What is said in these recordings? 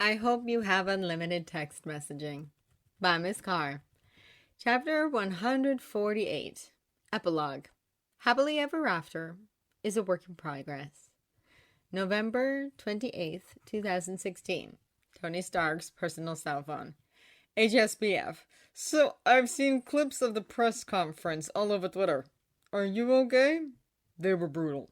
I hope you have unlimited text messaging. By Miss Carr. Chapter 148. Epilogue. Happily Ever After is a work in progress. November 28th, 2016. Tony Stark's personal cell phone. HSBF. So, I've seen clips of the press conference all over Twitter. Are you okay? They were brutal.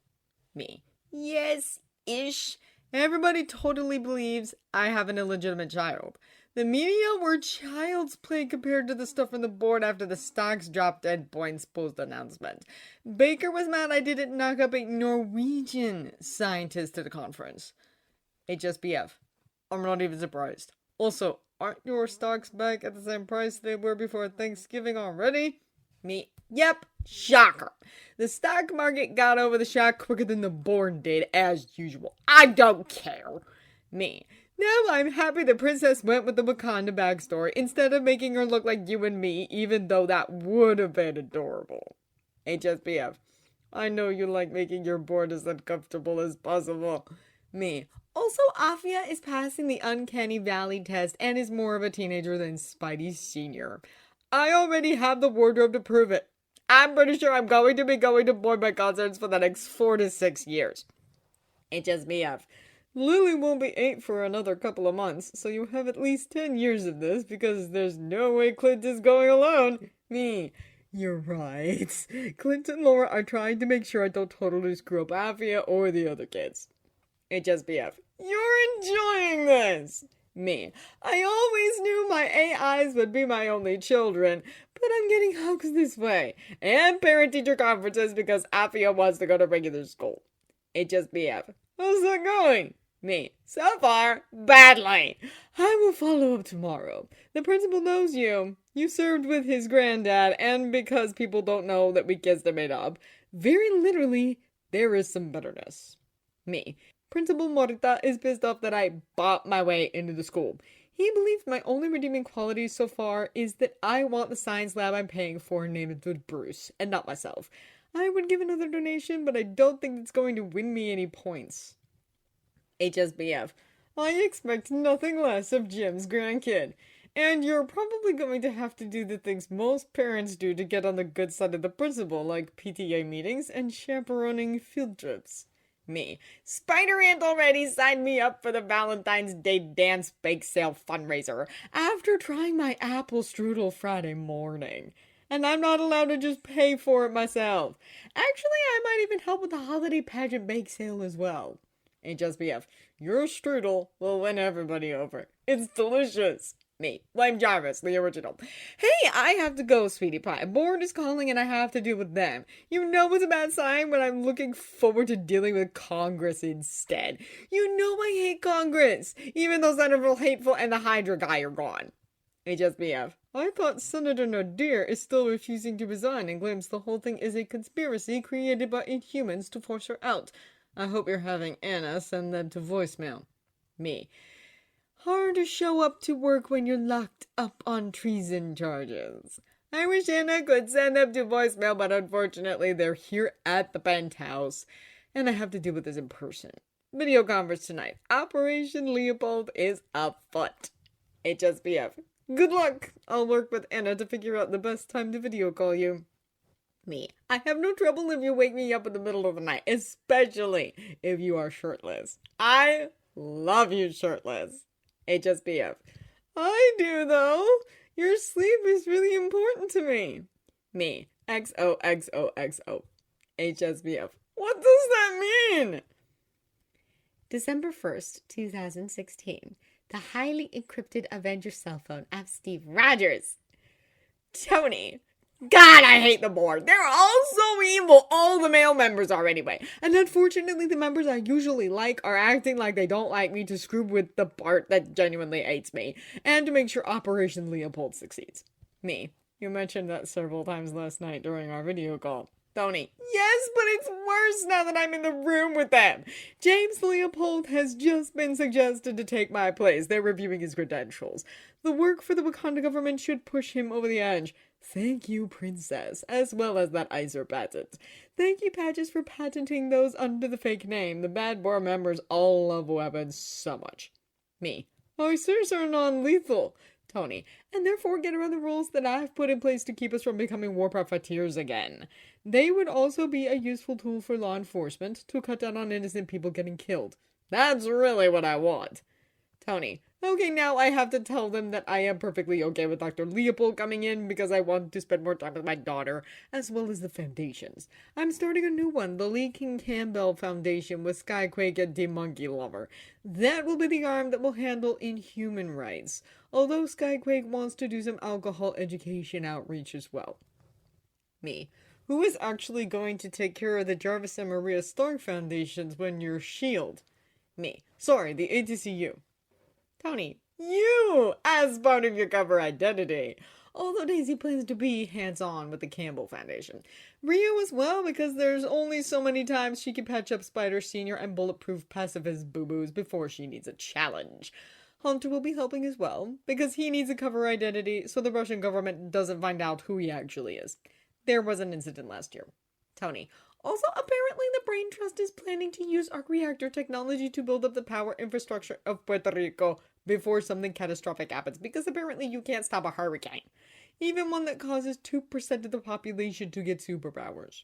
Me. Yes-ish. Everybody totally believes I have an illegitimate child. The media were child's play compared to the stuff on the board after the stocks dropped dead points post-announcement. Baker was mad I didn't knock up a Norwegian scientist at the conference. HSBF. I'm not even surprised. Also, aren't your stocks back at the same price they were before Thanksgiving already? Me. Yep. Shocker. The stock market got over the shock quicker than the board did, as usual. I don't care. Me. Now I'm happy the princess went with the Wakanda backstory instead of making her look like you and me, even though that would have been adorable. HSBF. I know you like making your board as uncomfortable as possible. Me. Also, Afia is passing the Uncanny Valley test and is more of a teenager than Spidey Sr. I already have the wardrobe to prove it. I'm pretty sure I'm going to be going to boy concerts for the next 4 to 6 years. HSBF. Lily won't be 8 for another couple of months, so you have at least 10 years of this because there's no way Clint is going alone. Me. You're right. Clint and Laura are trying to make sure I don't totally screw up Afia or the other kids. HSBF. You're enjoying this! Me. I always knew my AIs would be my only children, but I'm getting hoaxed this way. And parent-teacher conferences because Afia wants to go to regular school. HSBF. How's that going? Me. So far, badly. I will follow up tomorrow. The principal knows you. You served with his granddad, and because people don't know that we kids are made up, very literally, there is some bitterness. Me. Principal Morita is pissed off that I bought my way into the school. He believes my only redeeming quality so far is that I want the science lab I'm paying for named with Bruce, and not myself. I would give another donation, but I don't think it's going to win me any points. HSBF. I expect nothing less of Jim's grandkid. And you're probably going to have to do the things most parents do to get on the good side of the principal, like PTA meetings and chaperoning field trips. Me. Spider-Ant already signed me up for the Valentine's Day dance bake sale fundraiser after trying my apple strudel Friday morning. And I'm not allowed to just pay for it myself. Actually, I might even help with the holiday pageant bake sale as well. HSBF. Your strudel will win everybody over. It's delicious. Me. Blame Jarvis, the original. Hey, I have to go, sweetie pie. Board is calling and I have to deal with them. You know it's a bad sign when I'm looking forward to dealing with Congress instead. You know I hate Congress, even though Senator Hateful and the Hydra guy are gone. HSBF. I thought Senator Nadir is still refusing to resign and claims the whole thing is a conspiracy created by Inhumans to force her out. I hope you're having Anna send them to voicemail. Me. Hard to show up to work when you're locked up on treason charges. I wish Anna could send them to voicemail, but unfortunately they're here at the penthouse, and I have to deal with this in person. Video conference tonight. Operation Leopold is afoot. HSBF. Good luck. I'll work with Anna to figure out the best time to video call you. Me. I have no trouble if you wake me up in the middle of the night, especially if you are shirtless. I love you shirtless. HSBF. I do, though. Your sleep is really important to me. Me. XOXOXO. HSBF. What does that mean? December 1st, 2016. The highly encrypted Avenger cell phone of Steve Rogers. Tony. God, I hate the board. They're all so evil. All the male members are anyway. And unfortunately, the members I usually like are acting like they don't like me to screw with the part that genuinely hates me. And to make sure Operation Leopold succeeds. Me. You mentioned that several times last night during our video call. Tony. Yes, but it's worse now that I'm in the room with them. James Leopold has just been suggested to take my place. They're reviewing his credentials. The work for the Wakanda government should push him over the edge. Thank you, Princess, as well as that ISER patent. Thank you, Patches, for patenting those under the fake name. The Bad Boar members all love weapons so much. Me. Our searches are non-lethal, Tony, and therefore get around the rules that I've put in place to keep us from becoming war profiteers again. They would also be a useful tool for law enforcement to cut down on innocent people getting killed. That's really what I want. Tony, okay, now I have to tell them that I am perfectly okay with Dr. Leopold coming in because I want to spend more time with my daughter, as well as the foundations. I'm starting a new one, the Lee King Campbell Foundation with Skyquake and the Monkey Lover. That will be the arm that will handle inhuman rights, although Skyquake wants to do some alcohol education outreach as well. Me. Who is actually going to take care of the Jarvis and Maria Stark Foundations when you're S.H.I.E.L.D.? Me. Sorry, the ATCU. Tony, you, as part of your cover identity. Although Daisy plans to be hands-on with the Campbell Foundation. Rio as well, because there's only so many times she can patch up Spider Sr. and bulletproof pacifist boo-boos before she needs a challenge. Hunter will be helping as well, because he needs a cover identity so the Russian government doesn't find out who he actually is. There was an incident last year. Tony. Also, apparently the Brain Trust is planning to use arc reactor technology to build up the power infrastructure of Puerto Rico before something catastrophic happens, because apparently you can't stop a hurricane. Even one that causes 2% of the population to get superpowers.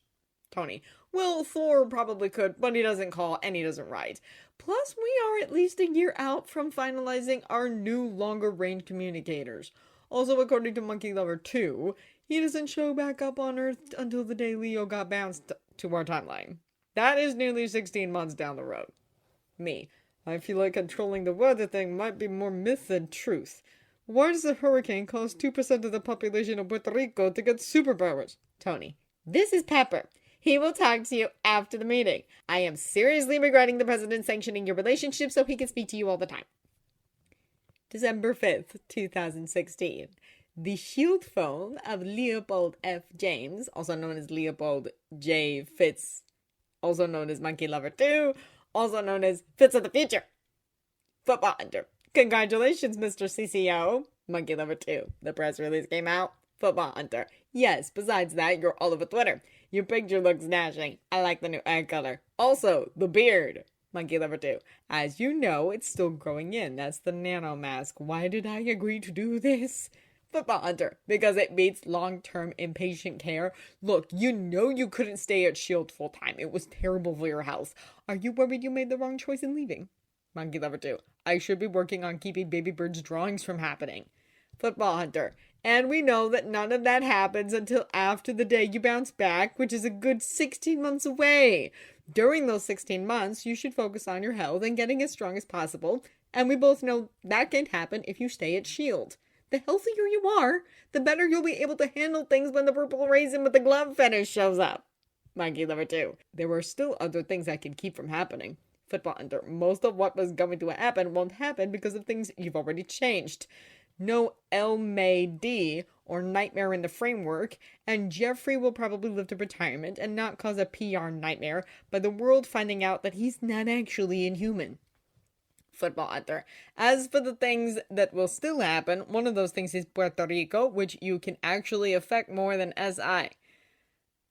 Tony. Well, Thor probably could, but he doesn't call and he doesn't write. Plus, we are at least a year out from finalizing our new longer-range communicators. Also, according to Monkey Lover 2, he doesn't show back up on Earth until the day Leo got bounced to our timeline. That is nearly 16 months down the road. Me. I feel like controlling the weather thing might be more myth than truth. Why does a hurricane cause 2% of the population of Puerto Rico to get superpowers? Tony. This is Pepper. He will talk to you after the meeting. I am seriously regretting the president sanctioning your relationship so he can speak to you all the time. December 5th, 2016. The S.H.I.E.L.D. phone of Leopold F. James, also known as Leopold J. Fitz, also known as Monkey Lover 2, also known as Fitz of the Future. Football Hunter. Congratulations, Mr. CCO. Monkey Lover 2. The press release came out. Football Hunter. Yes, besides that, you're all over Twitter. Your picture looks dashing. I like the new eye color. Also, the beard. Monkey Lover 2. As you know, it's still growing in. That's the nano mask. Why did I agree to do this? Football Hunter. Because it beats long-term inpatient care. Look, you know you couldn't stay at S.H.I.E.L.D. full-time. It was terrible for your health. Are you worried you made the wrong choice in leaving? Monkey Lover 2. I should be working on keeping Baby Bird's drawings from happening. Football Hunter. And we know that none of that happens until after the day you bounce back, which is a good 16 months away. During those 16 months, you should focus on your health and getting as strong as possible. And we both know that can't happen if you stay at S.H.I.E.L.D. The healthier you are, the better you'll be able to handle things when the purple raisin with the glove fetish shows up. Monkey Lover 2. There were still other things I can keep from happening. Football Hunter. Most of what was going to happen won't happen because of things you've already changed. No El May D or Nightmare in the Framework, and Jeffrey will probably live to retirement and not cause a PR nightmare by the world finding out that he's not actually inhuman. Football Hunter. As for the things that will still happen, one of those things is Puerto Rico, which you can actually affect more than SI.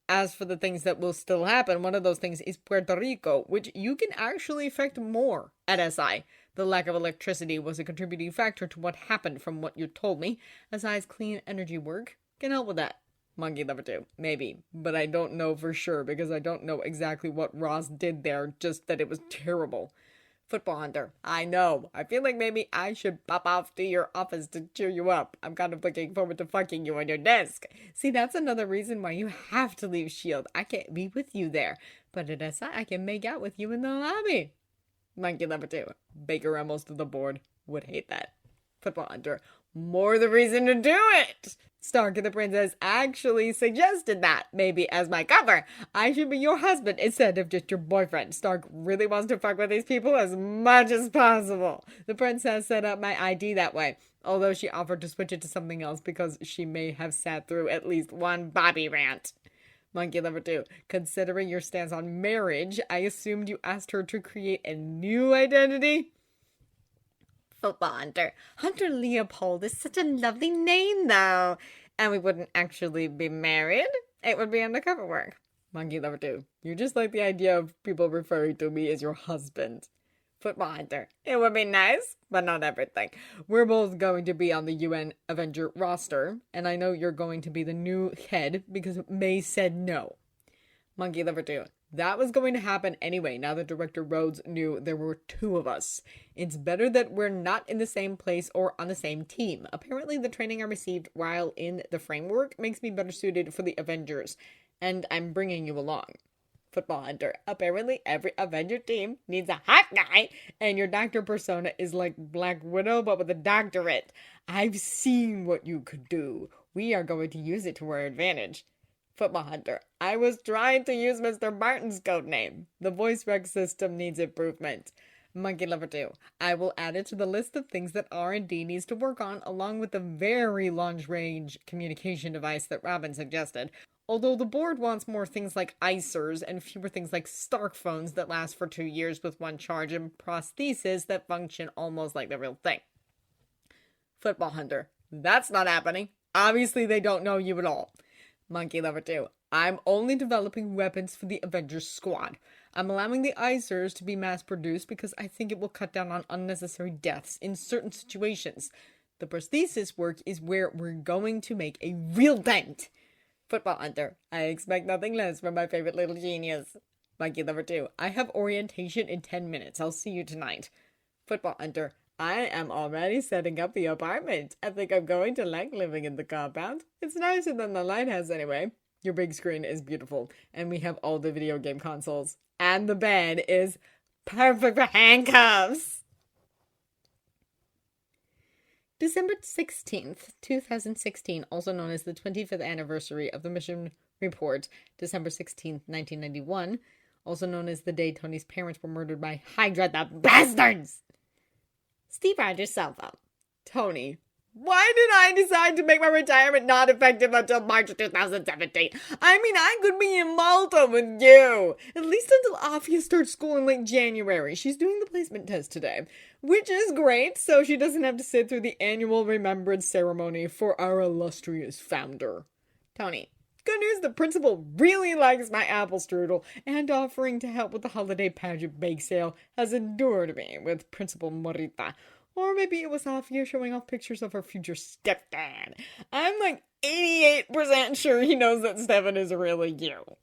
As for the things that will still happen, one of those things is Puerto Rico, which you can actually affect more at SI. The lack of electricity was a contributing factor to what happened from what you told me. SI's clean energy work can help with that. Monkey Lover 2. Maybe, but I don't know for sure because I don't know exactly what Ross did there, just that it was terrible. Football Hunter. I know. I feel like maybe I should pop off to your office to cheer you up. I'm kind of looking forward to fucking you on your desk. See, that's another reason why you have to leave S.H.I.E.L.D. I can't be with you there. But at SI, I can make out with you in the lobby. Monkey Lover 2. Baker and most of the board would hate that. Football Hunter. More the reason to do it! Stark and the Princess actually suggested that, maybe as my cover, I should be your husband instead of just your boyfriend. Stark really wants to fuck with these people as much as possible. The princess set up my ID that way, although she offered to switch it to something else because she may have sat through at least one Bobby rant. Monkey Lover 2. Considering your stance on marriage, I assumed you asked her to create a new identity? Football Hunter. Hunter Leopold is such a lovely name, though. And we wouldn't actually be married. It would be undercover work. Monkey Lover 2. You just like the idea of people referring to me as your husband. Football Hunter. It would be nice, but not everything. We're both going to be on the UN Avenger roster, and I know you're going to be the new head because May said no. Monkey Lover 2. That was going to happen anyway, now that Director Rhodes knew there were two of us. It's better that we're not in the same place or on the same team. Apparently the training I received while in the framework makes me better suited for the Avengers, and I'm bringing you along. Football Hunter. Apparently every Avenger team needs a hot guy, and your doctor persona is like Black Widow but with a doctorate. I've seen what you could do. We are going to use it to our advantage. Football Hunter. I was trying to use Mr. Martin's code name. The voice rec system needs improvement. Monkey Lover 2. I will add it to the list of things that R&D needs to work on, along with the very long-range communication device that Robin suggested. Although the board wants more things like icers and fewer things like Stark phones that last for 2 years with one charge and prostheses that function almost like the real thing. Football Hunter. That's not happening. Obviously they don't know you at all. Monkey Lover 2. I'm only developing weapons for the Avengers squad. I'm allowing the icers to be mass-produced because I think it will cut down on unnecessary deaths in certain situations. The prosthesis work is where we're going to make a real dent. Football Hunter. I expect nothing less from my favorite little genius. Monkey Lover 2. I have orientation in 10 minutes. I'll see you tonight. Football Hunter. I am already setting up the apartment. I think I'm going to like living in the compound. It's nicer than the lighthouse anyway. Your big screen is beautiful, and we have all the video game consoles. And the bed is perfect for handcuffs. December 16th, 2016, also known as the 25th anniversary of the mission report. December 16th, 1991, also known as the day Tony's parents were murdered by Hydra the bastards. Steve Rogers' cell phone. Tony. Why did I decide to make my retirement not effective until March 2017? I mean, I could be in Malta with you. At least until Afia starts school in late January. She's doing the placement test today, which is great, so she doesn't have to sit through the annual remembrance ceremony for our illustrious founder. Tony. Good news, the principal really likes my apple strudel, and offering to help with the holiday pageant bake sale has endured me with Principal Morita. Or maybe it was Afia showing off pictures of her future stepdad. I'm like 88% sure he knows that Stefan is really you.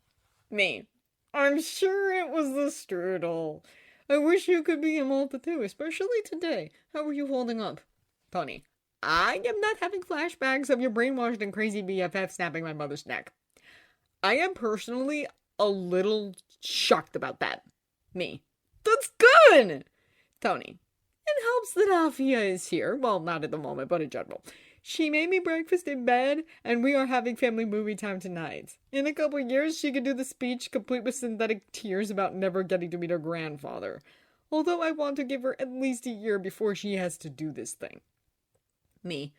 Me. I'm sure it was the strudel. I wish you could be in Malta too, especially today. How are you holding up? Tony. I am not having flashbacks of your brainwashed and crazy BFF snapping my mother's neck. I am personally a little shocked about that. Me. That's good! Tony. It helps that Afia is here. Well, not at the moment, but in general. She made me breakfast in bed, and we are having family movie time tonight. In a couple years, she could do the speech complete with synthetic tears about never getting to meet her grandfather. Although I want to give her at least a year before she has to do this thing. Me.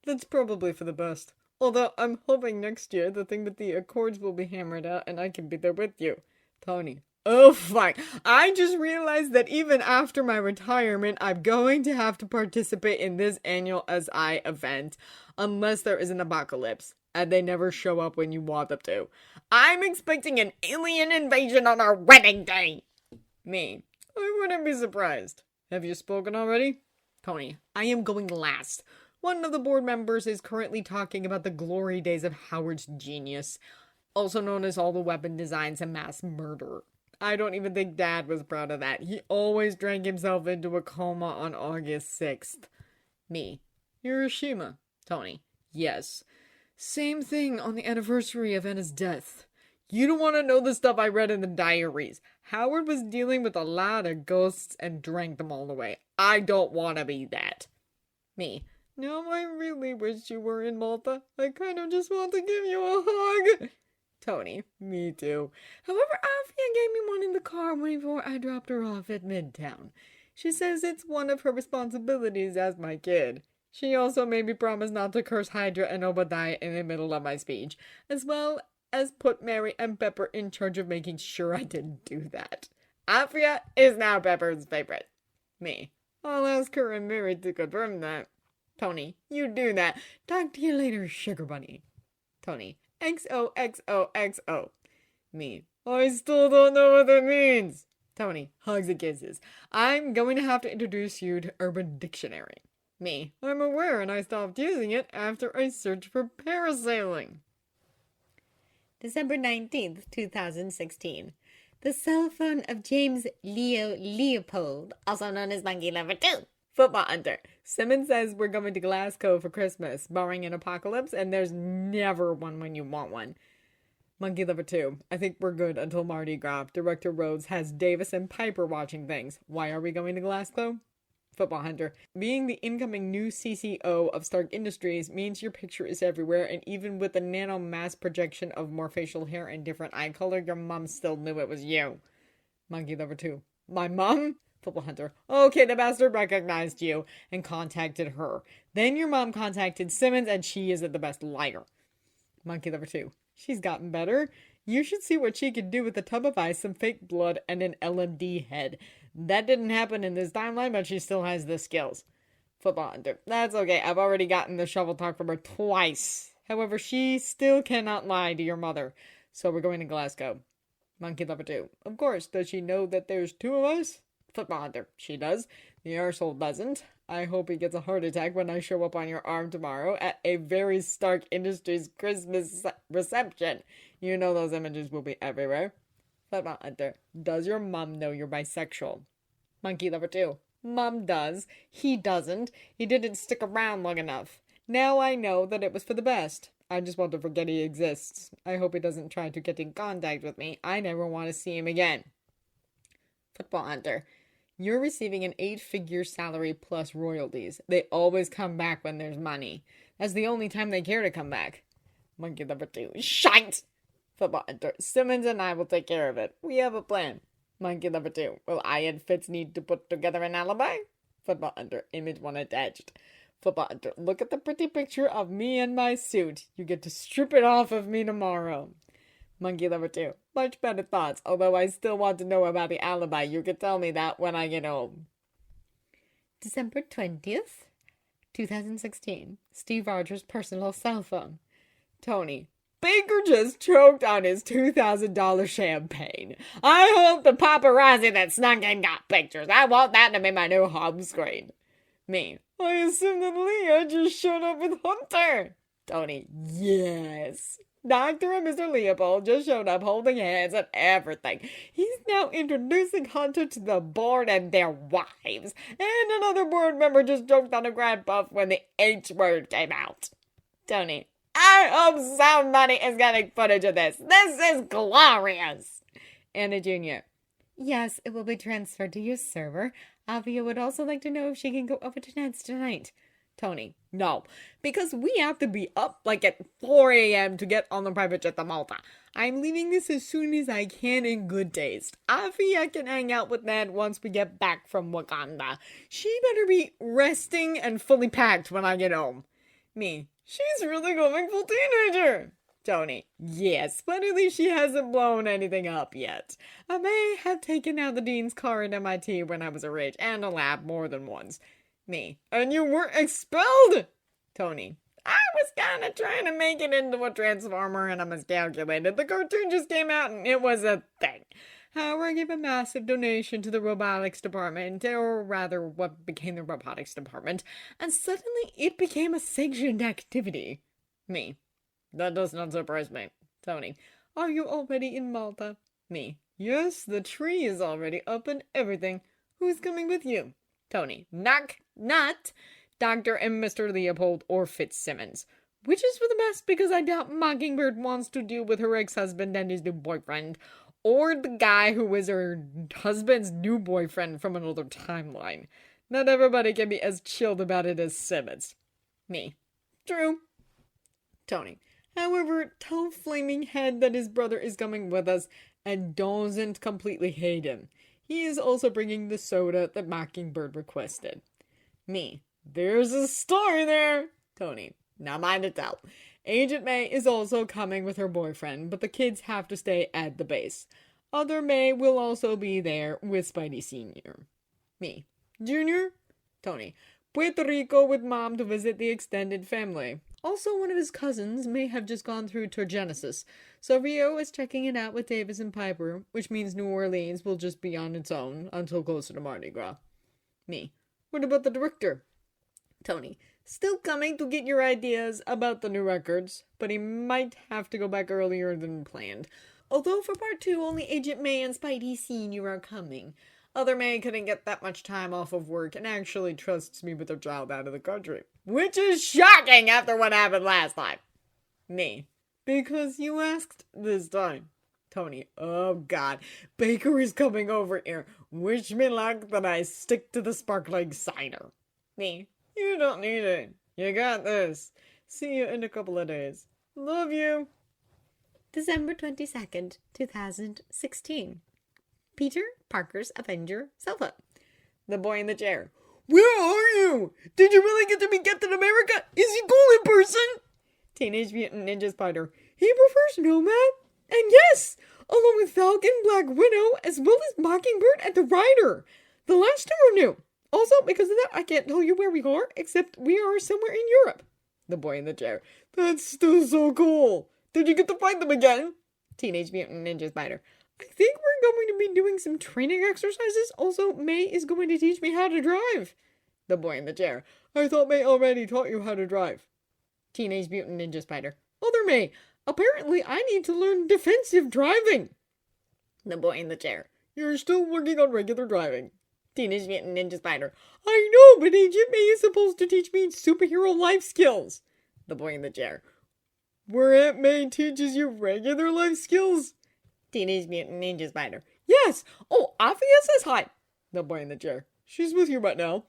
That's probably for the best. Although I'm hoping next year the thing with the Accords will be hammered out and I can be there with you. Tony. Oh, fuck. I just realized that even after my retirement, I'm going to have to participate in this annual SI event. Unless there is an apocalypse. And they never show up when you want them to. I'm expecting an alien invasion on our wedding day. Me. I wouldn't be surprised. Have you spoken already? Tony. I am going last. One of the board members is currently talking about the glory days of Howard's genius, also known as all the weapon designs and mass murder. I don't even think Dad was proud of that. He always drank himself into a coma on August 6th. Me. Hiroshima. Tony. Yes. Same thing on the anniversary of Anna's death. You don't want to know the stuff I read in the diaries. Howard was dealing with a lot of ghosts and drank them all away. I don't want to be that. Me. Now I really wish you were in Malta. I kind of just want to give you a hug. Tony. Me too. However, Afia gave me one in the car before I dropped her off at Midtown. She says it's one of her responsibilities as my kid. She also made me promise not to curse Hydra and Obadiah in the middle of my speech, as well as put Mary and Pepper in charge of making sure I didn't do that. Afia is now Pepper's favorite. Me. I'll ask her and Mary to confirm that. Tony. You do that. Talk to you later, Sugar Bunny. Tony. XOXOXO. Me. I still don't know what that means. Tony, hugs and kisses. I'm going to have to introduce you to Urban Dictionary. Me, I'm aware and I stopped using it after I searched for parasailing. December 19th, 2016. The cell phone of James Leopold, also known as Monkey Lover 2. Football Hunter. Simmons says we're going to Glasgow for Christmas, barring an apocalypse, and there's never one when you want one. Monkey Lover 2. I think we're good until Mardi Gras. Director Rhodes has Davis and Piper watching things. Why are we going to Glasgow? Football Hunter. Being the incoming new CCO of Stark Industries means your picture is everywhere, and even with the nano mass projection of more facial hair and different eye color, your mom still knew it was you. Monkey Lover 2. My mom? Football Hunter. Okay, the bastard recognized you and contacted her. Then your mom contacted Simmons, and she is the best liar. Monkey Lover 2. She's gotten better. You should see what she could do with a tub of ice, some fake blood, and an LMD head. That didn't happen in this timeline, but she still has the skills. Football Hunter. That's okay. I've already gotten the shovel talk from her twice. However, she still cannot lie to your mother. So we're going to Glasgow. Monkey Lover 2. Of course. Does she know that there's two of us? Football Hunter. She does. The arsehole doesn't. I hope he gets a heart attack when I show up on your arm tomorrow at a very Stark Industries Christmas reception. You know those images will be everywhere. Football Hunter. Does your mom know you're bisexual? Monkey Lover 2. Mom does. He doesn't. He didn't stick around long enough. Now I know that it was for the best. I just want to forget he exists. I hope he doesn't try to get in contact with me. I never want to see him again. Football Hunter. You're receiving an 8-figure salary plus royalties. They always come back when there's money. That's the only time they care to come back. Monkey Lover 2. Shite! Football Hunter. Simmons and I will take care of it. We have a plan. Monkey Lover 2. Will I and Fitz need to put together an alibi? Football Hunter. Image 1 attached. Football Hunter. Look at the pretty picture of me in my suit. You get to strip it off of me tomorrow. Monkey Lover 2. Much better thoughts, although I still want to know about the alibi. You can tell me that when I get home. December 20th, 2016. Steve Rogers' personal cell phone. Tony. Baker just choked on his $2,000 champagne. I hope the paparazzi that snuck in got pictures. I want that to be my new home screen. Me. I assume that Leah just showed up with Hunter. Tony. Yes. Dr. and Mr. Leopold just showed up holding hands and everything. He's now introducing Hunter to the board and their wives. And another board member just joked on a grand puff when the H word came out. Tony. I hope somebody is getting footage of this. This is glorious. Anna Jr. Yes, it will be transferred to your server. Avia would also like to know if she can go over to Ned's tonight. Tony. No, because we have to be up like at 4 a.m. to get on the private jet to Malta. I'm leaving this as soon as I can in good taste. Avia can hang out with Ned once we get back from Wakanda. She better be resting and fully packed when I get home. Me. She's really going full teenager. Tony. Yes, but at least she hasn't blown anything up yet. I may have taken out the dean's car at MIT when I was her age, and a lab more than once. Me. And you were expelled? Tony. I was kind of trying to make it into a transformer and I miscalculated. The cartoon just came out and it was a thing. However, I gave a massive donation to the robotics department, or rather what became the robotics department, and suddenly it became a sanctioned activity. Me. That does not surprise me. Tony. Are you already in Malta? Me. Yes, the tree is already up and everything. Who's coming with you? Tony. Not Dr. and Mr. Leopold or Fitzsimmons. Which is for the best, because I doubt Mockingbird wants to deal with her ex-husband and his new boyfriend, or the guy who was her husband's new boyfriend from another timeline. Not everybody can be as chilled about it as Simmons. Me. True. Tony. However, tell Flaming Head that his brother is coming with us and doesn't completely hate him. He is also bringing the soda that Mockingbird requested. Me. There's a story there. Tony. Not mine to tell. Agent May is also coming with her boyfriend, but the kids have to stay at the base. Other May will also be there with Spidey Sr. Me. Junior? Tony. Puerto Rico with Mom to visit the extended family. Also, one of his cousins may have just gone through Turgenesis, so Rio is checking it out with Davis and Piper, which means New Orleans will just be on its own until closer to Mardi Gras. Me. What about the director? Tony. Still coming to get your ideas about the new records, but he might have to go back earlier than planned. Although for part 2, only Agent May and Spidey Sr. are coming. Other May couldn't get that much time off of work and actually trusts me with their child out of the country. Which is shocking after what happened last time. Me. Because you asked this time. Tony. Oh God. Baker is coming over here. Wish me luck that I stick to the sparkling cider. Me. You don't need it. You got this. See you in a couple of days. Love you. December 22nd, 2016. Peter Parker's Avenger sofa. The boy in the chair. Where are you? Did you really get to meet Captain America? Is he cool in person? Teenage Mutant Ninja Spider. He prefers Nomad. And yes, along with Falcon, Black Widow, as well as Mockingbird and the Rider. The last two are new. Also, because of that, I can't tell you where we are, except we are somewhere in Europe. The boy in the chair. That's still so cool. Did you get to fight them again? Teenage Mutant Ninja Spider. I think we're going to be doing some training exercises. Also, May is going to teach me how to drive. The boy in the chair. I thought May already taught you how to drive. Teenage Mutant Ninja Spider. Other May. Apparently, I need to learn defensive driving. The boy in the chair. You're still working on regular driving. Teenage Mutant Ninja Spider. I know, but Agent May is supposed to teach me superhero life skills. The boy in the chair. Where Aunt May teaches you regular life skills? Teenage Mutant Ninja Spider. Yes! Oh, Afia says hi. The boy in the chair. She's with you right now.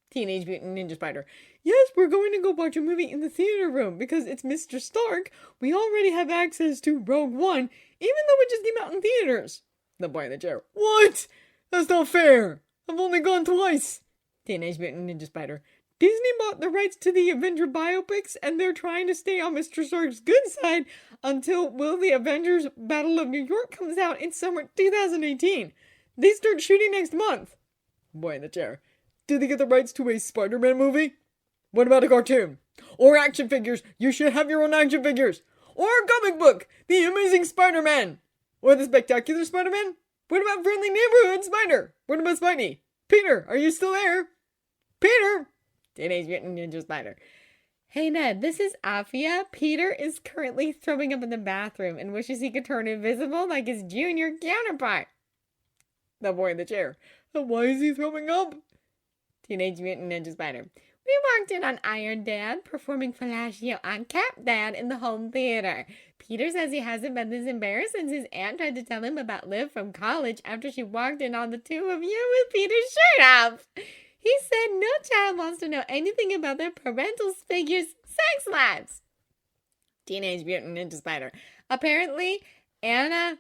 Teenage Mutant Ninja Spider. Yes, we're going to go watch a movie in the theater room because it's Mr. Stark. We already have access to Rogue One, even though it just came out in theaters. The boy in the chair. What? That's not fair. I've only gone twice. Teenage Mutant Ninja Spider. Disney bought the rights to the Avenger biopics, and they're trying to stay on Mr. Stark's good side until Will the Avengers Battle of New York comes out in summer 2018. They start shooting next month. Boy in the chair. Did they get the rights to a Spider-Man movie? What about a cartoon? Or action figures? You should have your own action figures. Or a comic book, The Amazing Spider-Man. Or the Spectacular Spider-Man. What about Friendly Neighborhood Spider? What about Spidey? Peter, are you still there? Peter! Teenage Mutant Ninja Spider. Hey Ned, this is Afia. Peter is currently throwing up in the bathroom and wishes he could turn invisible like his junior counterpart. The boy in the chair. Why is he throwing up? Teenage Mutant Ninja Spider. We walked in on Iron Dad performing fellatio on Cap Dad in the home theater. Peter says he hasn't been this embarrassed since his aunt tried to tell him about Liv from college after she walked in on the two of you with Peter's shirt off. He said no child wants to know anything about their parental figure's sex lives. Teenage Mutant Ninja Spider. Apparently, Anna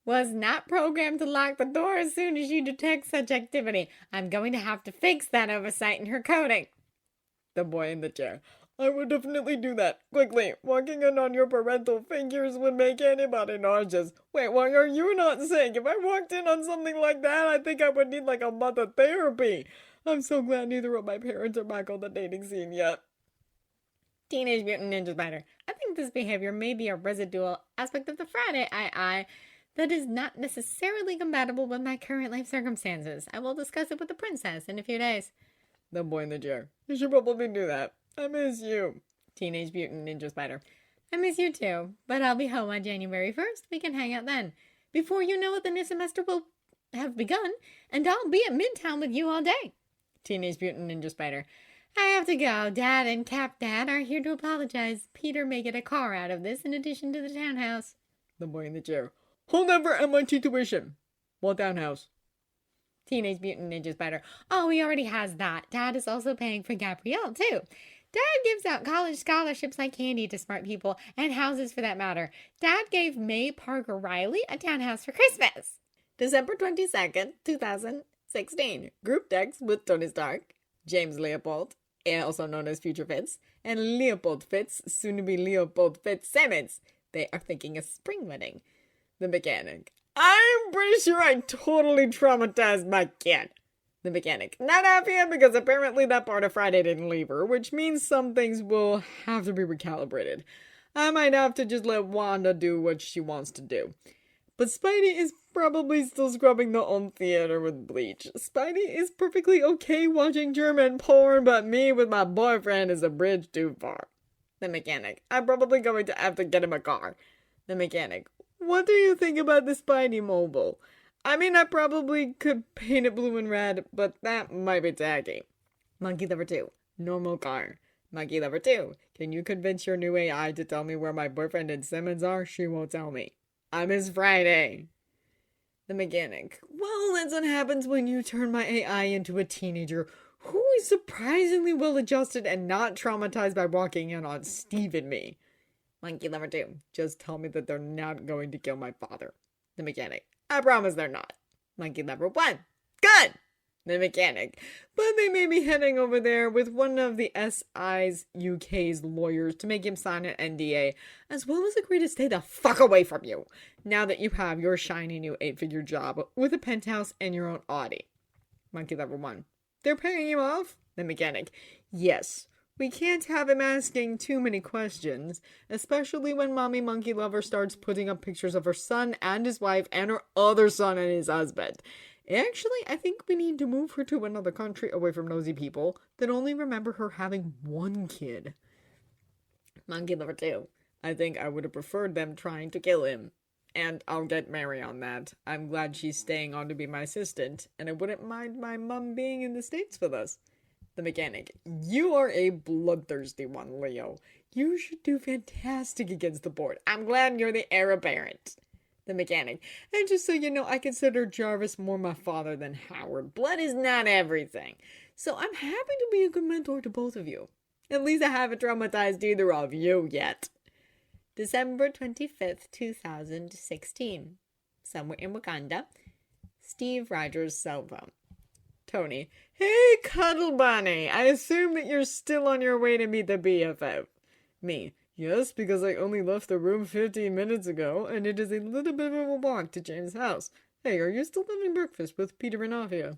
was not programmed to lock the door as soon as you detect such activity. I'm going to have to fix that oversight in her coding. The boy in the chair. I would definitely do that. Quickly, walking in on your parental figures would make anybody nauseous. Wait, why are you not sick? If I walked in on something like that, I think I would need like a month of therapy. I'm so glad neither of my parents are back on the dating scene yet. Teenage Mutant Ninja Spider. I think this behavior may be a residual aspect of the Friday I that is not necessarily compatible with my current life circumstances. I will discuss it with the princess in a few days. The boy in the chair. You should probably do that. I miss you. Teenage Mutant Ninja Spider. I miss you too, but I'll be home on January 1st. We can hang out then. Before you know it, the new semester will have begun, and I'll be at Midtown with you all day. Teenage Mutant Ninja Spider. I have to go. Dad and Cap Dad are here to apologize. Peter may get a car out of this in addition to the townhouse. The boy in the chair. Hold on for MIT tuition. What townhouse? Teenage Mutant Ninja Spider. Oh, he already has that. Dad is also paying for Gabrielle, too. Dad gives out college scholarships like candy to smart people, and houses for that matter. Dad gave May Parker Riley a townhouse for Christmas. December 22nd, 2016. Group text with Tony Stark, James Leopold, also known as Future Fitz, and Leopold Fitz, soon to be Leopold Fitzsimmons. They are thinking a spring wedding. The mechanic. I'm pretty sure I totally traumatized my kid. The mechanic. Not happy yet because apparently that part of Friday didn't leave her, which means some things will have to be recalibrated. I might have to just let Wanda do what she wants to do. But Spidey is probably still scrubbing the home theater with bleach. Spidey is perfectly okay watching German porn, but me with my boyfriend is a bridge too far. The mechanic. I'm probably going to have to get him a car. The mechanic. What do you think about the Spidey mobile? I mean, I probably could paint it blue and red, but that might be tacky. Monkey Lover 2. Normal car. Monkey Lover 2. Can you convince your new AI to tell me where my boyfriend and Simmons are? She won't tell me. I miss Friday. The mechanic. Well, that's what happens when you turn my AI into a teenager who is surprisingly well adjusted and not traumatized by walking in on Steve and me. Monkey Lover 2. Just tell me that they're not going to kill my father. The mechanic. I promise they're not. Monkey Lover 1. Good! The mechanic. But they may be heading over there with one of the SI's UK's lawyers to make him sign an NDA, as well as agree to stay the fuck away from you, now that you have your shiny new 8-figure job with a penthouse and your own Audi. Monkey Lover 1. They're paying you off? The mechanic. Yes. We can't have him asking too many questions, especially when Mommy Monkey Lover starts putting up pictures of her son and his wife and her other son and his husband. Actually, I think we need to move her to another country away from nosy people that only remember her having one kid. Monkey Lover 2. I think I would have preferred them trying to kill him. And I'll get Mary on that. I'm glad she's staying on to be my assistant, and I wouldn't mind my mum being in the States with us. The mechanic. You are a bloodthirsty one, Leo. You should do fantastic against the board. I'm glad you're the heir apparent. The mechanic. And just so you know, I consider Jarvis more my father than Howard. Blood is not everything. So I'm happy to be a good mentor to both of you. At least I haven't traumatized either of you yet. December 25th, 2016. Somewhere in Wakanda. Steve Rogers' cell phone. Tony. Hey, Cuddle Bunny. I assume that you're still on your way to meet the BFF. Me. Yes, because I only left the room 15 minutes ago, and it is a little bit of a walk to James' house. Hey, are you still having breakfast with Peter and Afia?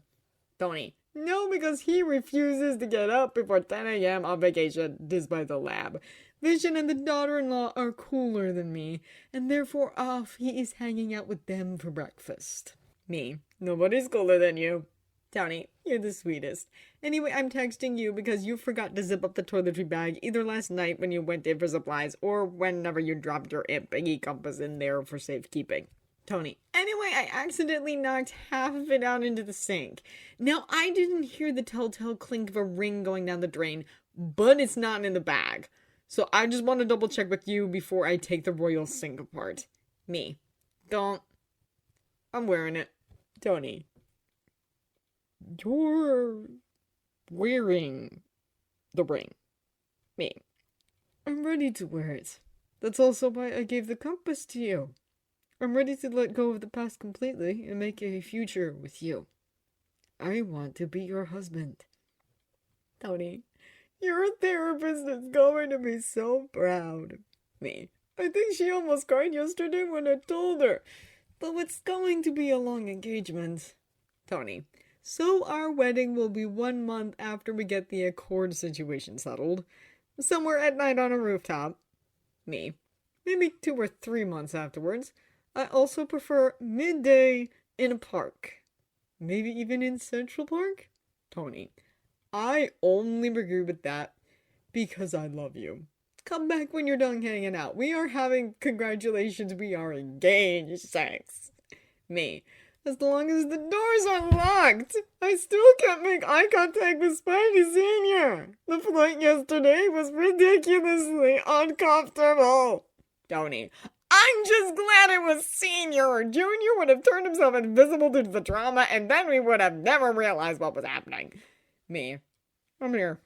Tony. No, because he refuses to get up before 10 a.m. on vacation, despite the lab. Vision and the daughter-in-law are cooler than me, and therefore he is hanging out with them for breakfast. Me. Nobody's cooler than you. Tony, you're the sweetest. Anyway, I'm texting you because you forgot to zip up the toiletry bag either last night when you went in for supplies or whenever you dropped your Aunt Peggy compass in there for safekeeping. Tony, anyway, I accidentally knocked half of it out into the sink. Now, I didn't hear the telltale clink of a ring going down the drain, but it's not in the bag. So I just want to double check with you before I take the royal sink apart. Me. Don't. I'm wearing it. Tony. You're wearing the ring. Me. I'm ready to wear it. That's also why I gave the compass to you. I'm ready to let go of the past completely and make a future with you. I want to be your husband. Tony. Your therapist is going to be so proud. Me. I think she almost cried yesterday when I told her. Though it's going to be a long engagement. Tony. So our wedding will be 1 month after we get the Accord situation settled. Somewhere at night on a rooftop. Me. Maybe 2 or 3 months afterwards. I also prefer midday in a park. Maybe even in Central Park? Tony. I only agree with that because I love you. Come back when you're done hanging out. We are having congratulations. We are engaged sex. Me. As long as the doors are locked, I still can't make eye contact with Spidey Sr. The flight yesterday was ridiculously uncomfortable. Tony. I'm just glad it was Senior. Junior would have turned himself invisible due to the trauma, and then we would have never realized what was happening. Me. I'm here.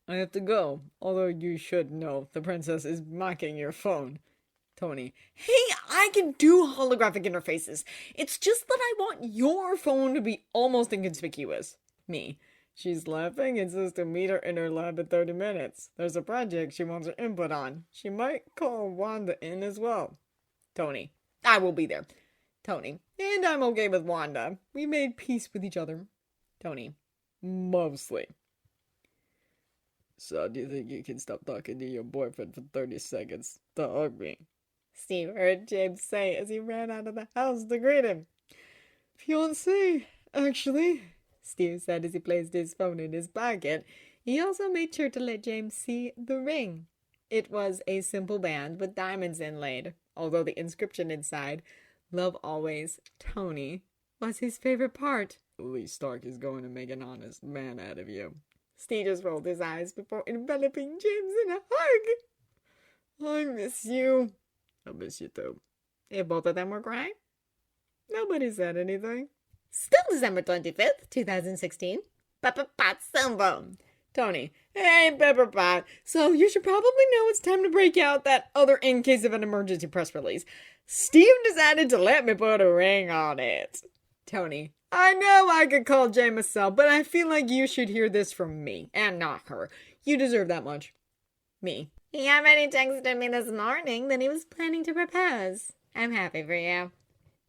I have to go, although you should know the princess is mocking your phone. Tony. Hey, I can do holographic interfaces. It's just that I want your phone to be almost inconspicuous. Me. She's laughing and says to meet her in her lab in 30 minutes. There's a project she wants her input on. She might call Wanda in as well. Tony. I will be there. Tony. And I'm okay with Wanda. We made peace with each other. Tony. Mostly. So do you think you can stop talking to your boyfriend for 30 seconds to hug me? Steve heard James say as he ran out of the house to greet him. Fiancé, actually, Steve said as he placed his phone in his pocket. He also made sure to let James see the ring. It was a simple band with diamonds inlaid, although the inscription inside, "Love always, Tony," was his favorite part. Lee Stark is going to make an honest man out of you. Steve just rolled his eyes before enveloping James in a hug. I miss you. I miss you too. If both of them were crying, nobody said anything. Still December 25th, 2016. Pepper Pot Sambo. Tony. Hey, Pepper Pot. So you should probably know it's time to break out that other in case of an emergency press release. Steve decided to let me put a ring on it. Tony. I know I could call Jay myself, but I feel like you should hear this from me, and not her. You deserve that much. Me. He already texted me this morning that he was planning to propose. I'm happy for you.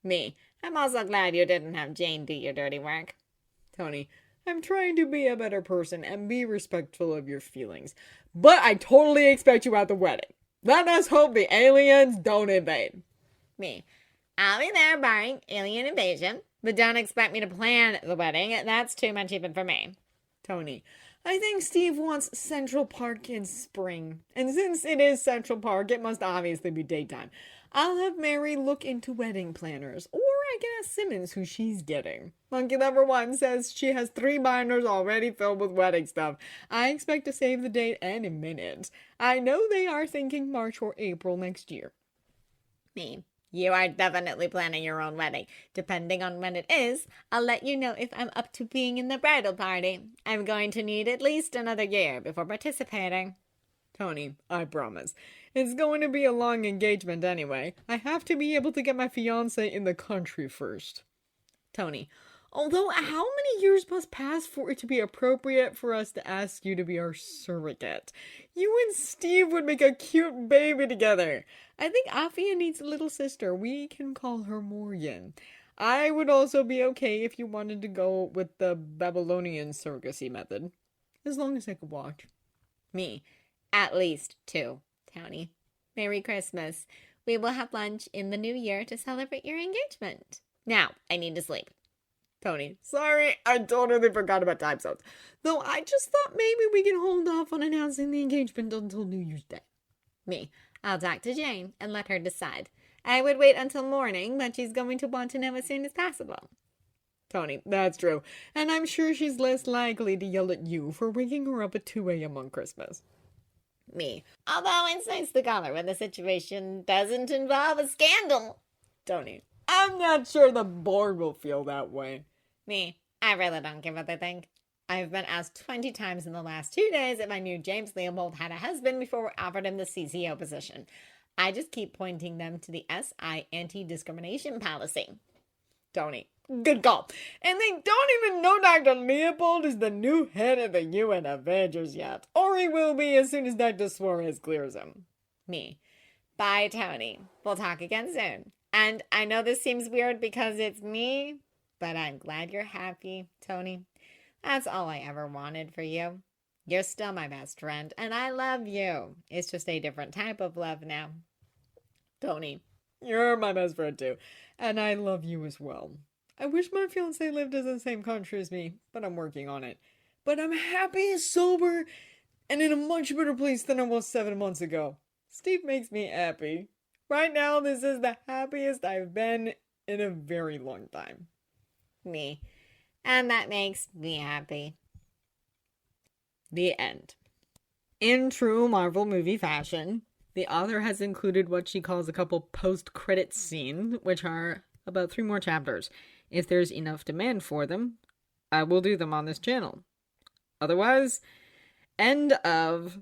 Me. I'm also glad you didn't have Jane do your dirty work. Tony. I'm trying to be a better person and be respectful of your feelings. But I totally expect you at the wedding. Let us hope the aliens don't invade. Me. I'll be there barring alien invasion, but don't expect me to plan the wedding. That's too much even for me. Tony. I think Steve wants Central Park in spring. And since it is Central Park, it must obviously be daytime. I'll have Mary look into wedding planners. Or I can ask Simmons who she's getting. Monkey Lover 1 says she has 3 binders already filled with wedding stuff. I expect to save the date any minute. I know they are thinking March or April next year. Me. You are definitely planning your own wedding. Depending on when it is, I'll let you know if I'm up to being in the bridal party. I'm going to need at least another year before participating. Tony, I promise. It's going to be a long engagement anyway. I have to be able to get my fiancé in the country first. Tony, although how many years must pass for it to be appropriate for us to ask you to be our surrogate? You and Steve would make a cute baby together. I think Afia needs a little sister. We can call her Morgan. I would also be okay if you wanted to go with the Babylonian surrogacy method. As long as I could watch. Me. At least 2, Tony. Merry Christmas. We will have lunch in the new year to celebrate your engagement. Now, I need to sleep. Tony. Sorry, I totally forgot about time zones. Though I just thought maybe we can hold off on announcing the engagement until New Year's Day. Me. I'll talk to Jane and let her decide. I would wait until morning, but she's going to want to know as soon as possible. Tony. That's true. And I'm sure she's less likely to yell at you for waking her up at 2 a.m. on Christmas. Me. Although it's nice to call her when the situation doesn't involve a scandal. Tony. I'm not sure the board will feel that way. Me. I really don't care what they think. I've been asked 20 times in the last 2 days if I knew James Leopold had a husband before we offered him the CCO position. I just keep pointing them to the SI anti-discrimination policy. Tony. Good call. And they don't even know Dr. Leopold is the new head of the UN Avengers yet. Or he will be as soon as Dr. Suarez clears him. Me. Bye, Tony. We'll talk again soon. And I know this seems weird because it's me, but I'm glad you're happy, Tony. That's all I ever wanted for you. You're still my best friend, and I love you. It's just a different type of love now. Tony. You're my best friend too, and I love you as well. I wish my fiancé lived in the same country as me, but I'm working on it. But I'm happy, sober, and in a much better place than I was 7 months ago. Steve makes me happy. Right now, this is the happiest I've been in a very long time. Me. And that makes me happy. The end. In true Marvel movie fashion, the author has included what she calls a couple post-credits scenes, which are about 3 more chapters. If there's enough demand for them, I will do them on this channel. Otherwise, end of.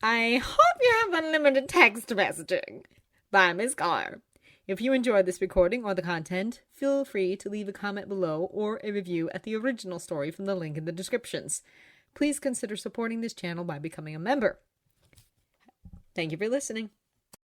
I hope you have unlimited text messaging. By Ms. Carr. If you enjoyed this recording or the content, feel free to leave a comment below or a review at the original story from the link in the descriptions. Please consider supporting this channel by becoming a member. Thank you for listening.